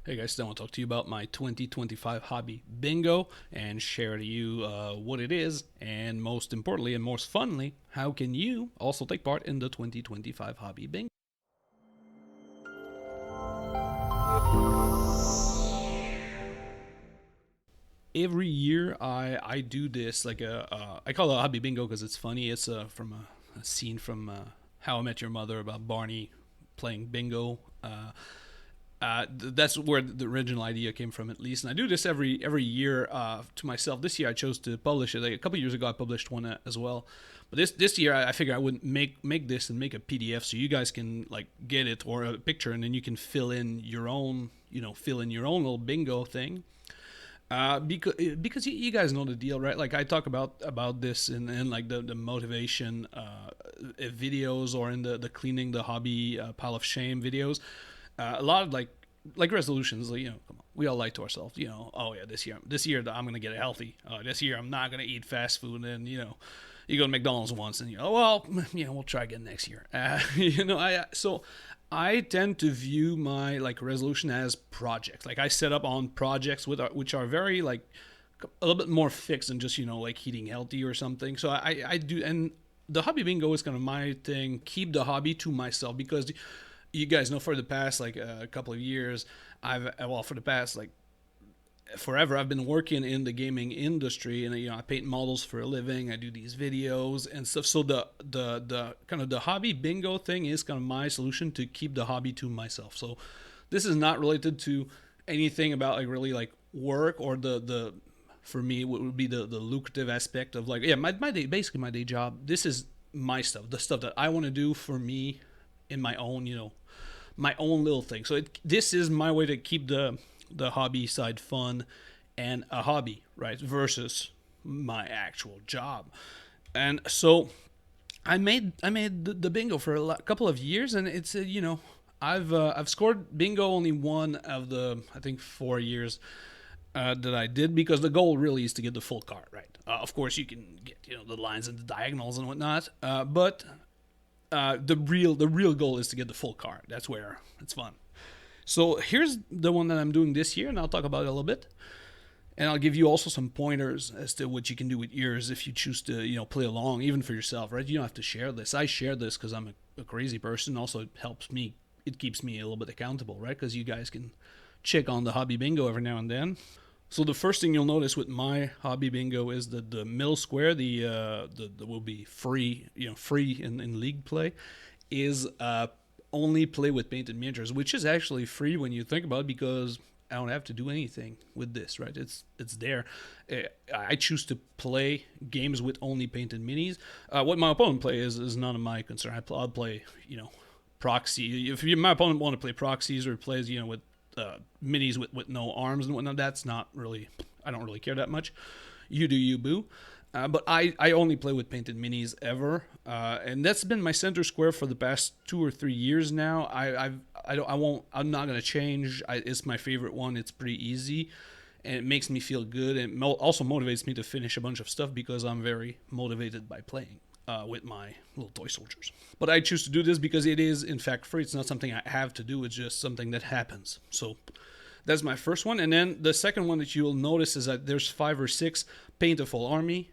Hey guys, I want to talk to you about my 2025 hobby bingo and share to you what it is, and most importantly and most funnily, how can you also take part in the 2025 hobby bingo. Every year I do this like I call it a hobby bingo because it's funny. It's from a scene from How I Met Your Mother about Barney playing bingo. That's where the original idea came from, at least. And I do this every year to myself. This year I chose to publish it. Like a couple years ago, I published one as well. But this year I figured I would make this and make a PDF so you guys can like get it or a picture, and then you can fill in your own little bingo thing. Because you guys know the deal, right? Like I talk about this in like the motivation videos, or in the cleaning the hobby pile of shame videos. A lot of like resolutions, like, come on, we all lie to ourselves, oh yeah, this year I'm gonna get healthy, this year I'm not gonna eat fast food, and you go to McDonald's once and well, we'll try again next year. I tend to view my like resolution as projects. Like I set up on projects which are very like a little bit more fixed than just like eating healthy or something. So I do, and the hobby bingo is kind of my thing. Keep the hobby to myself, because you guys know for the past like a couple of years, for the past like forever, I've been working in the gaming industry, and I paint models for a living. I do these videos and stuff. So the kind of the hobby bingo thing is kind of my solution to keep the hobby to myself. So this is not related to anything about like really like work, or the for me what would be the lucrative aspect of like, yeah, my day, basically my day job. This is my stuff, the stuff that I want to do for me in my own, my own little thing. So this is my way to keep the hobby side fun and a hobby, right? Versus my actual job. And so I made the bingo for a couple of years, and it's I've scored bingo only one of the, I think, 4 years that I did, because the goal really is to get the full card, right? Of course, you can get the lines and the diagonals and whatnot, but the real goal is to get the full card. That's where it's fun. So here's the one that I'm doing this year, and I'll talk about it a little bit. And I'll give you also some pointers as to what you can do with yours if you choose to, play along, even for yourself, right? You don't have to share this. I share this because I'm a crazy person. Also, it helps me. It keeps me a little bit accountable, right? Because you guys can check on the hobby bingo every now and then. So the first thing you'll notice with my hobby bingo is that the middle square, the will be free, free in league play, is only play with painted miniatures, which is actually free when you think about it, because I don't have to do anything with this, right? It's there. I choose to play games with only painted minis. What my opponent play is none of my concern. I'll play, proxy. If my opponent want to play proxies, or plays, with minis with no arms and whatnot, that's not really. I don't really care that much. You do you, boo. But I only play with painted minis ever, and that's been my center square for the past 2 or 3 years now. I'm not gonna change. It's my favorite one. It's pretty easy, and it makes me feel good, and also motivates me to finish a bunch of stuff, because I'm very motivated by playing with my little toy soldiers. But I choose to do this because it is in fact free. It's not something I have to do. It's just something that happens. So that's my first one. And then the second one that you'll notice is that there's 5 or 6 paint a full army.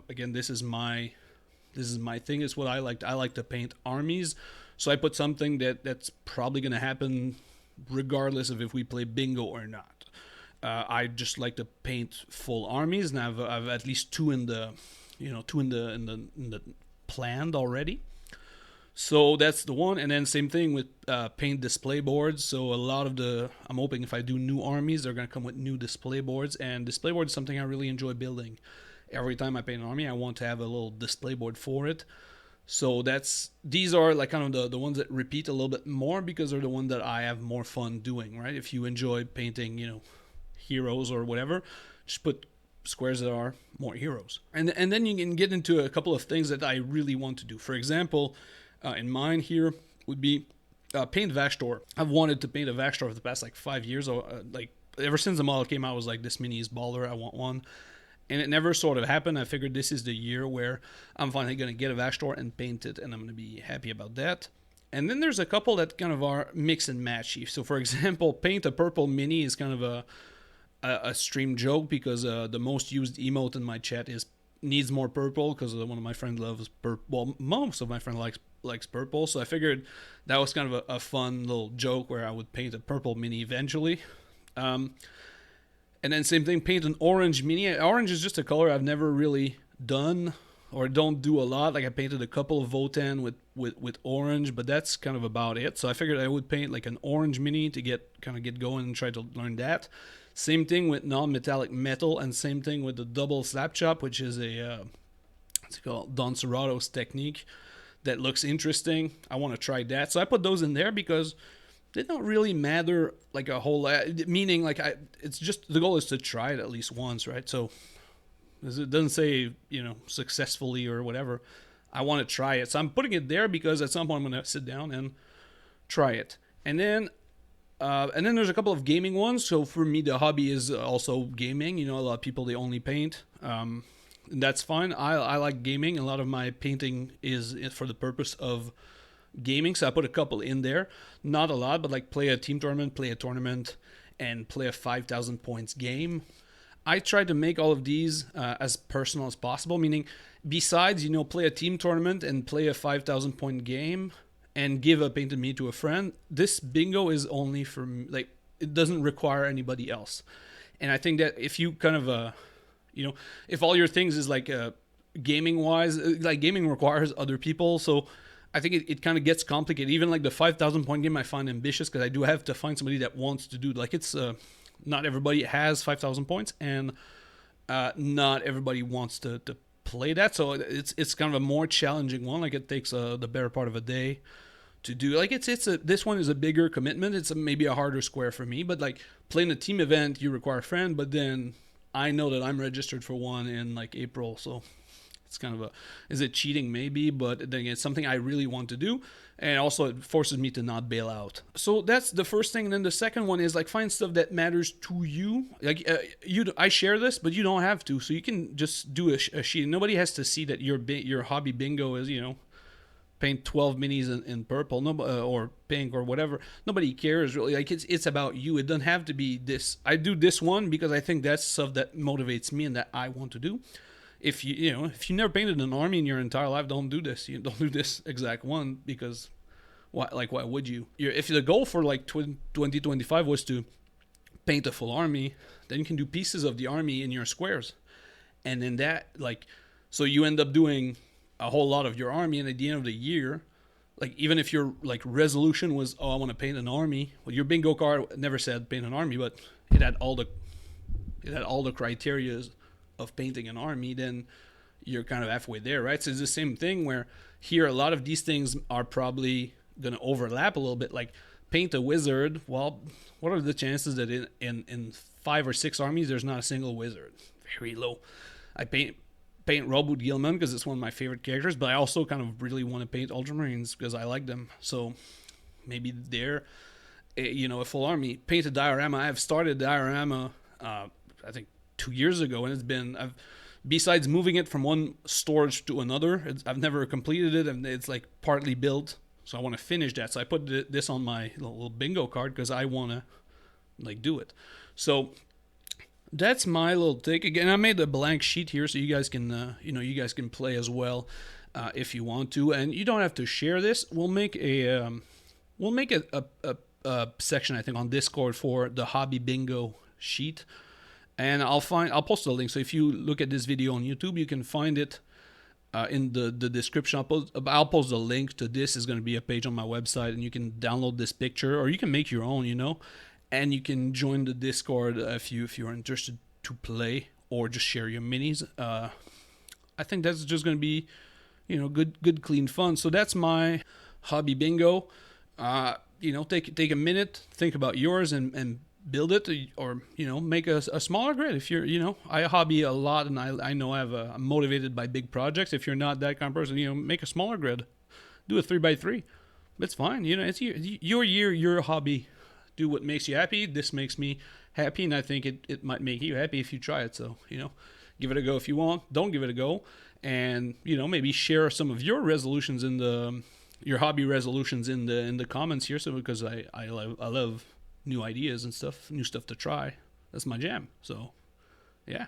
Again, this is my thing. It's what I like. I like to paint armies. So I put something that's probably going to happen regardless of if we play bingo or not. I just like to paint full armies, and I've at least two in the planned already. So that's the one. And then same thing with paint display boards. So a lot of I'm hoping if I do new armies, they're going to come with new display boards. And display boards is something I really enjoy building. Every time I paint an army, I want to have a little display board for it. So these are like kind of the ones that repeat a little bit more, because they're the ones that I have more fun doing, right? If you enjoy painting, heroes or whatever, just put squares that are more heroes. And then you can get into a couple of things that I really want to do. For example, in mine here would be paint Vashtor. I've wanted to paint a Vashtor for the past like 5 years, or like ever since the model came out. I was like, this mini is baller, I want one. And it never sort of happened. I figured this is the year where I'm finally going to get a Vashtor and paint it, and I'm going to be happy about that. And then there's a couple that kind of are mix and matchy. So for example, paint a purple mini is kind of a stream joke because the most used emote in my chat is needs more purple because one of my friends loves purple. Well, most of my friends likes purple, so I figured that was kind of a fun little joke where I would paint a purple mini eventually. And then same thing, paint an orange mini. Orange is just a color I've never really done or don't do a lot. Like I painted a couple of Votan with orange, but that's kind of about it. So I figured I would paint like an orange mini to get going and try to learn that. Same thing with non-metallic metal, and same thing with the double slap chop, which is a what's it called, Don Serrato's technique that looks interesting. I want to try that, so I put those in there because they don't really matter like a whole lot. Meaning, like it's just the goal is to try it at least once, right? So it doesn't say successfully or whatever. I want to try it, so I'm putting it there because at some point I'm gonna sit down and try it, and then there's a couple of gaming ones. So for me, the hobby is also gaming. A lot of people, they only paint. And that's fine. I like gaming. A lot of my painting is for the purpose of gaming. So I put a couple in there. Not a lot, but like play a team tournament, play a tournament, and play a 5,000 points game. I try to make all of these as personal as possible. Meaning, besides, play a team tournament and play a 5,000 point game, and give a painted me to a friend, this bingo is only for me. Like, it doesn't require anybody else. And I think that if you kind of if all your things is like gaming wise, like gaming requires other people, so I think it kind of gets complicated. Even like the 5,000 point game I find ambitious because I do have to find somebody that wants to do it. Like, it's not everybody has 5,000 points, and not everybody wants to play that, so it's kind of a more challenging one. Like, it takes the better part of a day to do. Like, this one is a bigger commitment. It's maybe a harder square for me, but like playing a team event, you require a friend, but then I know that I'm registered for one in like April, so it's kind of is it cheating? Maybe, but then it's something I really want to do, and also it forces me to not bail out. So that's the first thing, and then the second one is like find stuff that matters to you. Like I share this, but you don't have to, so you can just do a sheet. Nobody has to see that your hobby bingo is paint 12 minis in purple, or pink or whatever. Nobody cares really. Like it's about you. It doesn't have to be this. I do this one because I think that's stuff that motivates me and that I want to do. If if you never painted an army in your entire life, don't do this. Don't do this exact one because why would you? If the goal for like 2025 was to paint a full army, then you can do pieces of the army in your squares, and then that so you end up doing a whole lot of your army, and at the end of the year, like even if your like resolution was I want to paint an army, well, your bingo card never said paint an army, but it had all the criterias of painting an army, then you're kind of halfway there, right? So it's the same thing where here a lot of these things are probably going to overlap a little bit. Like paint a wizard. Well, what are the chances that in 5 or 6 armies there's not a single wizard? Very low. I paint Robert Gilman because it's one of my favorite characters, but I also kind of really want to paint Ultramarines because I like them. So maybe they're a full army. Paint a diorama. I have started a diorama I think 2 years ago, and besides moving it from one storage to another, I've never completed it, and it's like partly built, so I want to finish that. So I put this on my little bingo card because I want to like do it. So that's my little take. Again, I made a blank sheet here so you guys can you guys can play as well if you want to, and you don't have to share this. We'll make a section, I think, on Discord for the hobby bingo sheet. And I'll post the link. So if you look at this video on YouTube, you can find it in the description. I'll post the link to this. Is going to be a page on my website, and you can download this picture, or you can make your own, and you can join the Discord if you're interested to play or just share your minis. I think that's just going to be, good, clean fun. So that's my hobby bingo. Take a minute, think about yours, and build it, or make a smaller grid. If you're I hobby a lot, and I know I'm motivated by big projects. If you're not that kind of person, make a smaller grid, do a 3x3. It's fine. It's your year, your hobby. Do what makes you happy. This makes me happy, and I think it might make you happy if you try it. So give it a go if you want. Don't give it a go, and maybe share some of your resolutions in the your hobby resolutions in the comments here, so because I love new ideas and stuff, new stuff to try. That's my jam. So, yeah.